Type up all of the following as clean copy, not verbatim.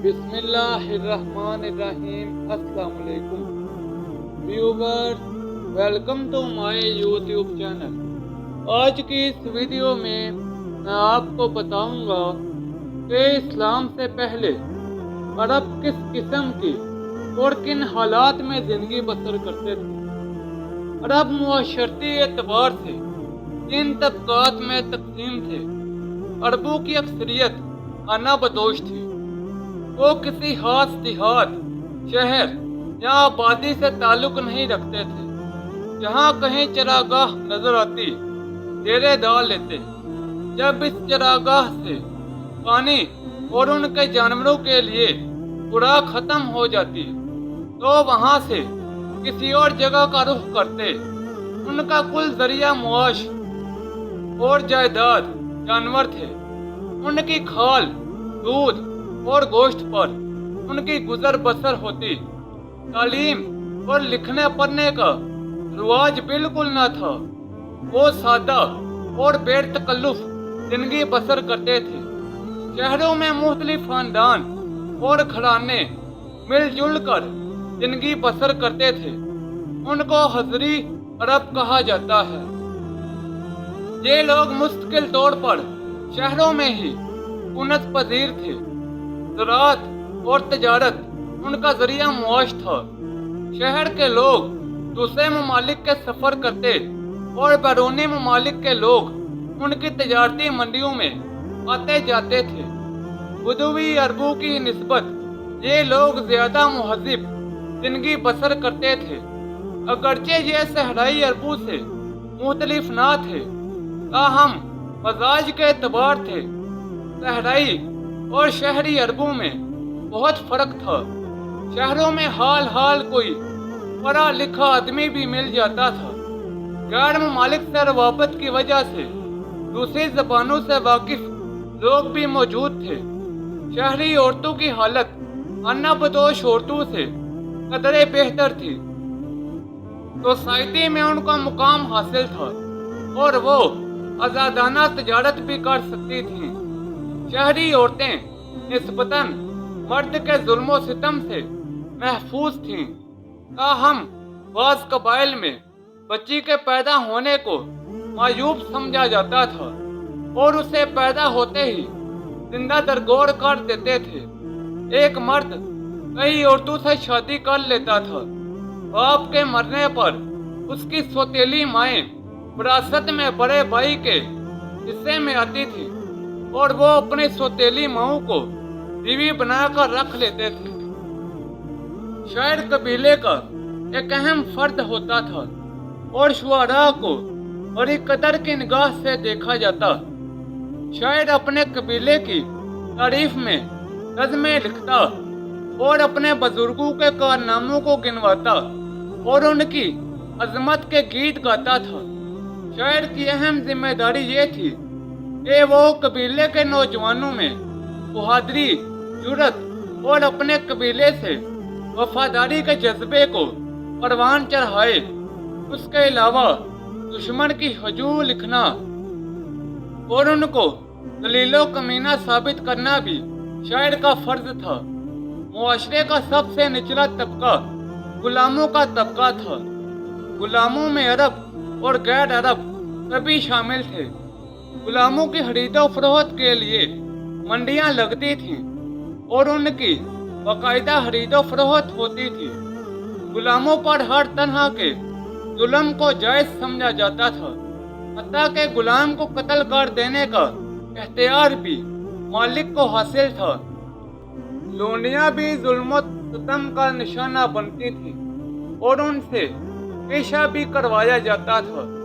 بسم اللہ الرحمن الرحیم۔ السلام علیکم viewers, welcome to my YouTube channel. آج کی اس ویڈیو میں آپ کو بتاؤں گا کہ اسلام سے پہلے عرب کس قسم کی اور کن حالات میں زندگی بسر کرتے تھے۔ عرب معاشرتی اعتبار سے تین طبقات میں تقسیم تھے۔ عربوں کی اکثریت انا بدوش تھی۔ وہ کسی خاص دیہات، شہر یا آبادی سے تعلق نہیں رکھتے تھے۔ جہاں کہیں چراگاہ نظر آتی، ڈیرے ڈال لیتے۔ جب اس چراگاہ سے پانی اور ان کے جانوروں کے لیے خوراک ختم ہو جاتی تو وہاں سے کسی اور جگہ کا رخ کرتے۔ ان کا کل ذریعہ معاش اور جائیداد جانور تھے۔ ان کی کھال، دودھ اور گوشت پر ان کی گزر بسر ہوتی۔ تعلیم اور لکھنے پڑھنے کا رواج بالکل نہ تھا۔ وہ سادہ اور بے تکلف زندگی بسر کرتے تھے۔ شہروں میں مختلف خاندان اور گھرانے مل جل کر زندگی بسر کرتے تھے۔ ان کو حضری عرب کہا جاتا ہے۔ یہ لوگ مستقل طور پر شہروں میں ہی کنت پذیر تھے۔ زراعت اور تجارت ان کا ذریعہ معاش تھا۔ شہر کے لوگ دوسرے ممالک کے سفر کرتے اور بیرونی ممالک کے لوگ ان کی تجارتی منڈیوں میں آتے جاتے تھے۔ بدوی عربوں کی نسبت یہ لوگ زیادہ مہذب زندگی بسر کرتے تھے۔ اگرچہ یہ صحرائی عربوں سے مختلف نہ تھے، تاہم مزاج کے اعتبار سے صحرائی اور شہری عربوں میں بہت فرق تھا۔ شہروں میں حال کوئی پڑھا لکھا آدمی بھی مل جاتا تھا۔ غیر ممالک سے روابط کی وجہ سے دوسری زبانوں سے واقف لوگ بھی موجود تھے۔ شہری عورتوں کی حالت انا بدوش عورتوں سے قدرے بہتر تھی۔ سوسائٹی میں ان کا مقام حاصل تھا اور وہ آزادانہ تجارت بھی کر سکتی تھیں۔ شہری عورتیں نسبتاً مرد کے ظلم و ستم سے محفوظ تھیں، تاہم بعض قبائل میں بچی کے پیدا ہونے کو معیوب سمجھا جاتا تھا اور اسے پیدا ہوتے ہی زندہ درگور کر دیتے تھے۔ ایک مرد کئی عورتوں سے شادی کر لیتا تھا۔ باپ کے مرنے پر اس کی سوتیلی مائیں وراثت میں بڑے بھائی کے حصے میں آتی تھی اور وہ اپنی سوتیلی ماؤں کو بیوی بنا کر رکھ لیتے تھے۔ شاعر قبیلے کا ایک اہم فرد ہوتا تھا اور شعراء کو بڑی قدر کی نگاہ سے دیکھا جاتا۔ شاعر اپنے قبیلے کی تعریف میں نظمیں لکھتا اور اپنے بزرگوں کے کارناموں کو گنواتا اور ان کی عظمت کے گیت گاتا تھا۔ شاعر کی اہم ذمہ داری یہ تھی کہ وہ قبیلے کے نوجوانوں میں بہادری، جرأت اور اپنے قبیلے سے وفاداری کے جذبے کو پروان چڑھائے۔ اس کے علاوہ دشمن کی ہجوم لکھنا اور ان کو ذلیل و کمینہ ثابت کرنا بھی شاعر کا فرض تھا۔ معاشرے کا سب سے نچلا طبقہ غلاموں کا طبقہ تھا۔ غلاموں میں عرب اور غیر عرب سبھی شامل تھے۔ غلاموں کی خرید و فروخت کے لیے منڈیاں لگتی تھیں اور ان کی باقاعدہ خرید و فروخت ہوتی تھی۔ غلاموں پر ہر طرح کے ظلم کو جائز سمجھا جاتا تھا، حتیٰ کہ غلام کو قتل کر دینے کا اختیار بھی مالک کو حاصل تھا۔ لونڈیاں بھی ظلم و ستم کا نشانہ بنتی تھیں اور ان سے پیشہ بھی کروایا جاتا تھا۔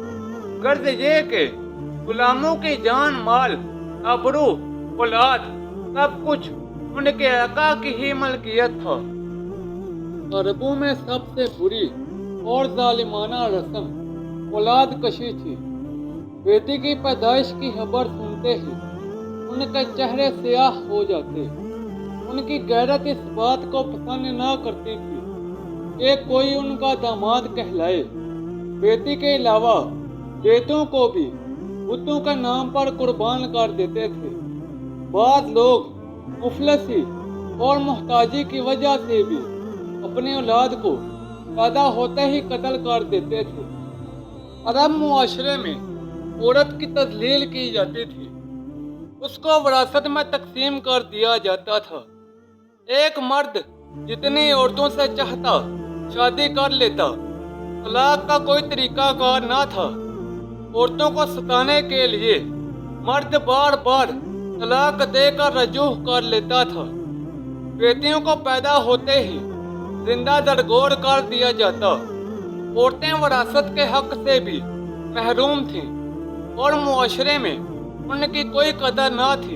غرض یہ کہ غلاموں کی جان، مال، آبرو، اولاد سب کچھ ان کے آقا کی ہی ملکیت تھا۔ عربوں میں سب سے بری اور ظالمانہ رسم اولاد کشی تھی۔ بیٹی کی پیدائش کی خبر سنتے ہی ان کے چہرے سیاہ ہو جاتے۔ ان کی غیرت اس بات کو پسند نہ کرتی تھی کہ کوئی ان کا داماد کہلائے۔ بیٹی کے علاوہ بیٹوں کو بھی بتوں کے نام پر قربان کر دیتے تھے۔ بعض لوگ مفلسی اور محتاجی کی وجہ سے بھی اپنی اولاد کو پیدا ہوتے ہی قتل کر دیتے تھے۔ عرب معاشرے میں عورت کی تذلیل کی جاتی تھی، اس کو وراثت میں تقسیم کر دیا جاتا تھا۔ ایک مرد جتنی عورتوں سے چاہتا شادی کر لیتا، طلاق کا کوئی طریقہ کار نہ تھا۔ عورتوں کو ستانے کے لیے مرد بار بار طلاق دے کر رجوع کر لیتا تھا۔ بیٹیوں کو پیدا ہوتے ہی زندہ درگور کر دیا جاتا۔ عورتیں وراثت کے حق سے بھی محروم تھیں اور معاشرے میں ان کی کوئی قدر نہ تھی۔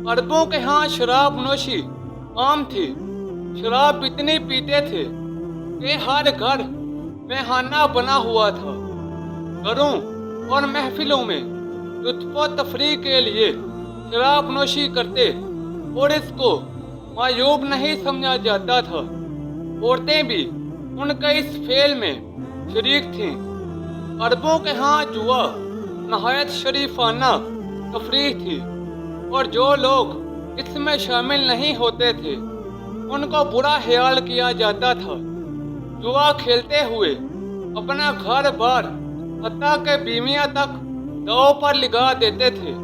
عربوں کے ہاں شراب نوشی عام تھی۔ شراب اتنی پیتے تھے کہ ہر گھر میخانہ بنا ہوا تھا۔ گھروں اور محفلوں میں لطف و تفریح کے لیے شراب نوشی کرتے اور اس کو معیوب نہیں سمجھا جاتا تھا۔ عورتیں بھی ان کے اس فعل میں شریک تھیں۔ عربوں کے ہاں جوا نہایت شریفانہ تفریح تھی اور جو لوگ اس میں شامل نہیں ہوتے تھے ان کو برا خیال کیا جاتا تھا۔ جوا کھیلتے ہوئے اپنا گھر بار حتیٰ کہ بیویاں تک داؤ پر لگا دیتے تھے۔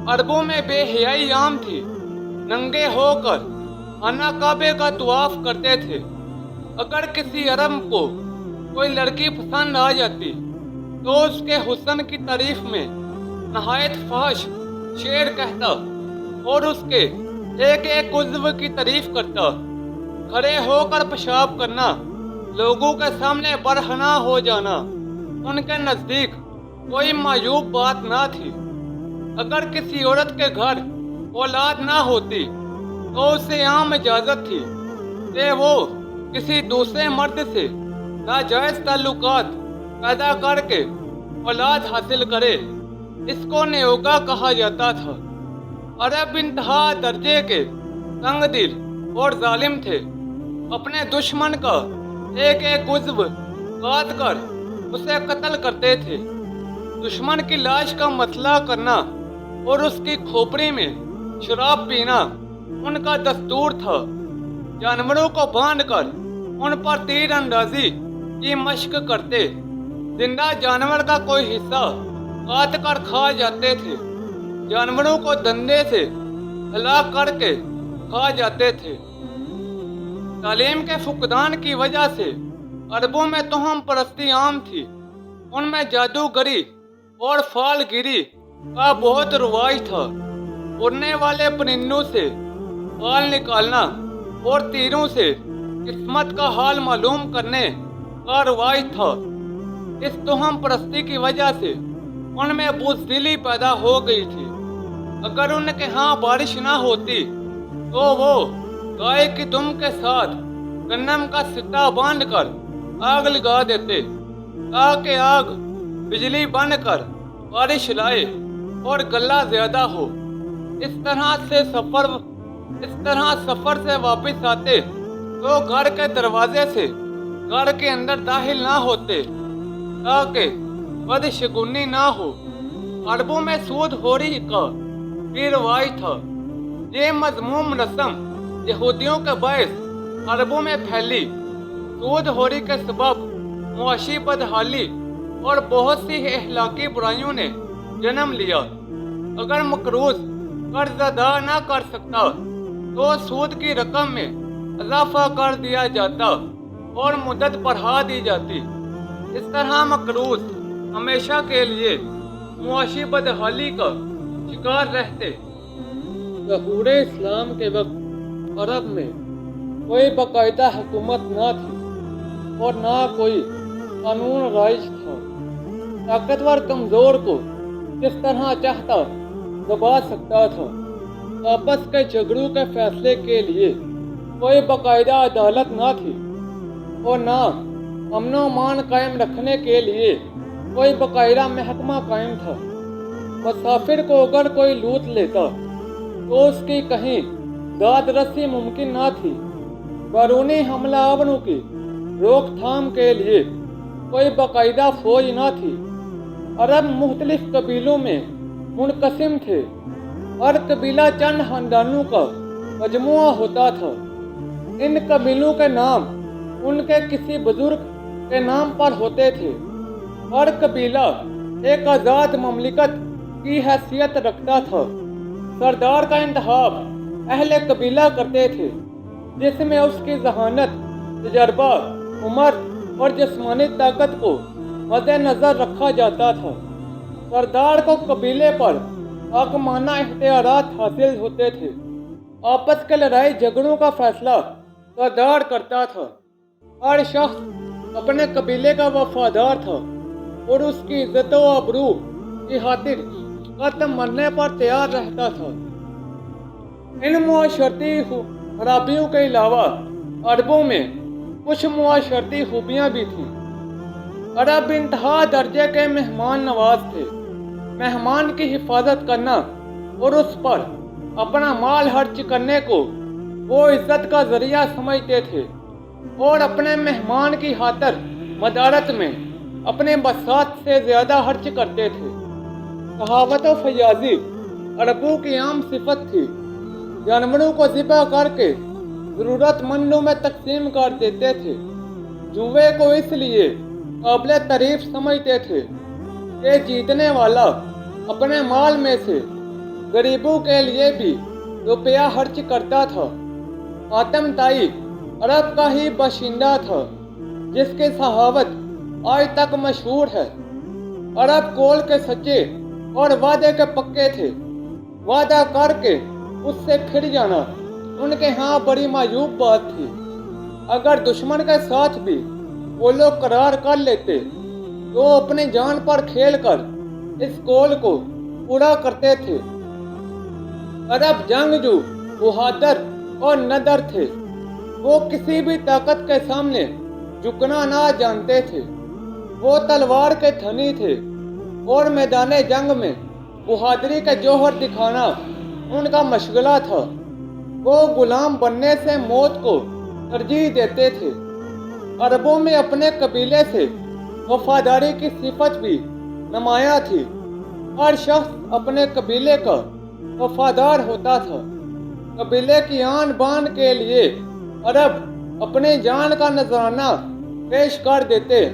عربوں میں بے حیائی عام تھی۔ ننگے ہو کر خانہ کعبے کا طواف کرتے تھے۔ اگر کسی عرب کو کوئی لڑکی پسند آ جاتی تو اس کے حسن کی تعریف میں نہایت فحش شعر کہتا اور اس کے ایک ایک عضو کی تعریف کرتا۔ کھڑے ہو کر پیشاب کرنا، لوگوں کے سامنے برہنہ ہو جانا ان کے نزدیک کوئی معیوب بات نہ تھی۔ اگر کسی عورت کے گھر اولاد نہ ہوتی تو اسے عام اجازت تھی کہ وہ کسی دوسرے مرد سے ناجائز تعلقات پیدا کر کے اولاد حاصل کرے۔ اس کو نیوگا کہا جاتا تھا۔ عرب انتہا درجے کے تنگ دل اور ظالم تھے۔ اپنے دشمن کا ایک ایک عضو کاٹ کر اسے قتل کرتے تھے۔ دشمن کی لاش کا مطلع کرنا اور اس کی کھوپڑی میں شراب پینا ان کا دستور تھا۔ جانوروں کو باندھ کر ان پر تیر اندازی کی مشق کرتے۔ زندہ جانور کا کوئی حصہ کاٹ کر کھا جاتے تھے۔ جانوروں کو دندے سے ہلاک کر کے کھا جاتے تھے۔ تعلیم کے فقدان کی وجہ سے عربوں میں توہم پرستی عام تھی۔ ان میں جادوگری اور فال گیری کا بہت رواج تھا۔ اڑنے والے پرندوں سے فال نکالنا اور تیروں سے قسمت کا حال معلوم کرنے کا رواج تھا۔ اس توہم پرستی کی وجہ سے ان میں بزدلی پیدا ہو گئی تھی۔ اگر ان کے ہاں بارش نہ ہوتی تو وہ گائے کی دم کے ساتھ گندم کا سٹا باندھ کر آگ لگا دیتے تاکہ آگ بجلی بن کر بارش لائے اور غلہ زیادہ ہو۔ اس طرح سفر سے واپس آتے تو گھر کے دروازے سے گھر کے اندر داخل نہ ہوتے تاکہ بدشگونی نہ ہو۔ عربوں میں سود خوری کا بھی رواج تھا۔ یہ مذموم رسم یہودیوں کے باعث عربوں میں پھیلی۔ سود خوری کے سبب معاشی بدحالی اور بہت سی اخلاقی برائیوں نے جنم لیا۔ اگر مقروض قرض ادا نہ کر سکتا تو سود کی رقم میں اضافہ کر دیا جاتا اور مدت بڑھا دی جاتی۔ اس طرح مقروض ہمیشہ کے لیے معاشی بدحالی کا شکار رہتے۔ ظہور اسلام کے وقت عرب میں کوئی باقاعدہ حکومت نہ تھی اور نہ کوئی قانون رائج تھا۔ طاقتور کمزور کو جس طرح چاہتا دبا سکتا تھا۔ آپس کے جھگڑوں کے فیصلے کے لیے کوئی باقاعدہ عدالت نہ تھی اور نہ امن و امان قائم رکھنے کے لیے کوئی باقاعدہ محکمہ قائم تھا۔ مسافر کو اگر کوئی لوٹ لیتا تو اس کی کہیں داد رسی ممکن نہ تھی۔ بیرونی حملہ آوروں کی روک تھام کے لیے کوئی باقاعدہ فوج نہ تھی۔ عرب مختلف قبیلوں میں منقسم تھے۔ ہر قبیلہ چند خاندانوں کا مجموعہ ہوتا تھا۔ ان قبیلوں کے نام ان کے کسی بزرگ کے نام پر ہوتے تھے۔ ہر قبیلہ ایک آزاد مملکت کی حیثیت رکھتا تھا۔ سردار کا انتخاب اہل قبیلہ کرتے تھے، جس میں اس کی ذہانت، تجربہ، عمر اور جسمانی طاقت کو مد نظر رکھا جاتا تھا۔ سردار کو قبیلے پر حاکمانہ اختیارات حاصل ہوتے تھے۔ آپس کے لڑائی جھگڑوں کا فیصلہ سردار کرتا تھا۔ ہر شخص اپنے قبیلے کا وفادار تھا اور اس کی عزت و آبرو کی خاطر قتل مرنے پر تیار رہتا تھا۔ ان معاشرتی خرابیوں کے علاوہ عربوں میں کچھ معاشرتی خوبیاں بھی تھیں۔ عرب انتہا درجے کے مہمان نواز تھے۔ مہمان کی حفاظت کرنا اور اس پر اپنا مال خرچ کرنے کو وہ عزت کا ذریعہ سمجھتے تھے اور اپنے مہمان کی خاطر مدارت میں اپنے بساط سے زیادہ خرچ کرتے تھے۔ کہاوت و فیاضی عربوں کی عام صفت تھی۔ جانوروں کو ذبح کر کے ضرورت مندوں میں تقسیم کر دیتے تھے۔ جوئے کو اس لیے قابل تعریف سمجھتے تھے کہ جیتنے والا اپنے مال میں سے غریبوں کے لیے بھی روپیہ خرچ کرتا تھا۔ حاتم طائی عرب کا ہی باشندہ تھا، جس کی صحافت آج تک مشہور ہے۔ عرب قول کے سچے اور وعدے کے پکے تھے۔ وعدہ کر کے اس سے پھر جانا ان کے ہاں بڑی معیوب بات تھی۔ اگر دشمن کے ساتھ بھی وہ لوگ قرار کر لیتے تو اپنی جان پر کھیل کر اس قول کو پورا کرتے تھے۔ عرب جنگجو، بہادر اور نڈر تھے۔ وہ کسی بھی طاقت کے سامنے جھکنا نہ جانتے تھے۔ وہ تلوار کے دھنی تھے اور میدان جنگ میں بہادری کے جوہر دکھانا ان کا مشغلہ تھا۔ وہ غلام بننے سے موت کو ترجیح دیتے تھے۔ عربوں میں اپنے قبیلے سے وفاداری کی صفت بھی نمایاں تھی۔ ہر شخص اپنے قبیلے کا وفادار ہوتا تھا۔ قبیلے کی آن بان کے لیے عرب اپنی جان کا نذرانہ پیش کر دیتے،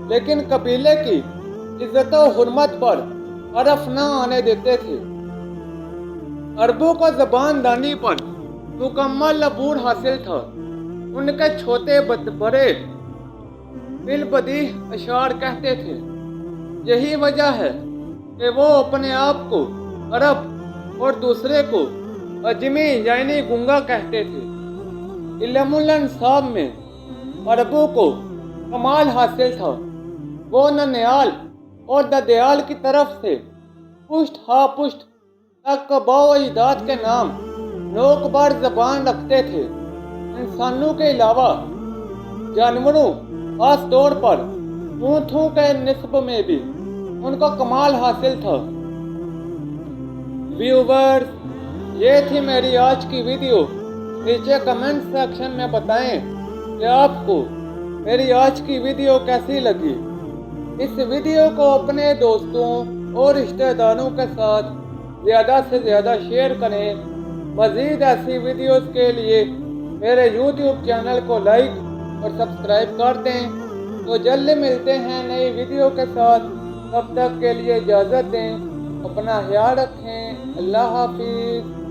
لیکن قبیلے کی عزت و حرمت پر حرف نہ آنے دیتے تھے۔ عربوں کو زبان دانی پر مکمل عبور حاصل تھا۔ ان کے چھوٹے بڑے بالبدیہہ اشعار کہتے تھے۔ یہی وجہ ہے کہ وہ اپنے آپ کو عرب اور دوسرے کو اجمی یعنی گونگا کہتے تھے۔ علم الانصاب میں عربوں کو کمال حاصل تھا۔ وہ ننیال اور ددیال کی طرف سے پشت ہا پشت تک آباء و اجداد کے نام نوک بار زبان رکھتے تھے۔ انسانوں کے علاوہ جانوروں، خاص طور پر اونٹوں کے نسب میں بھی ان کو کمال حاصل تھا۔ ویورز، یہ تھی میری آج کی ویڈیو۔ نیچے کمنٹ سیکشن میں بتائیں کہ آپ کو میری آج کی ویڈیو کیسی لگی۔ اس ویڈیو کو اپنے دوستوں اور رشتہ داروں کے ساتھ زیادہ سے زیادہ شیئر کریں۔ مزید ایسی ویڈیوز کے لیے میرے یوٹیوب چینل کو لائک اور سبسکرائب کر دیں۔ تو جلد ملتے ہیں نئی ویڈیو کے ساتھ، تب تک کے لیے اجازت دیں۔ اپنا خیال رکھیں۔ اللہ حافظ۔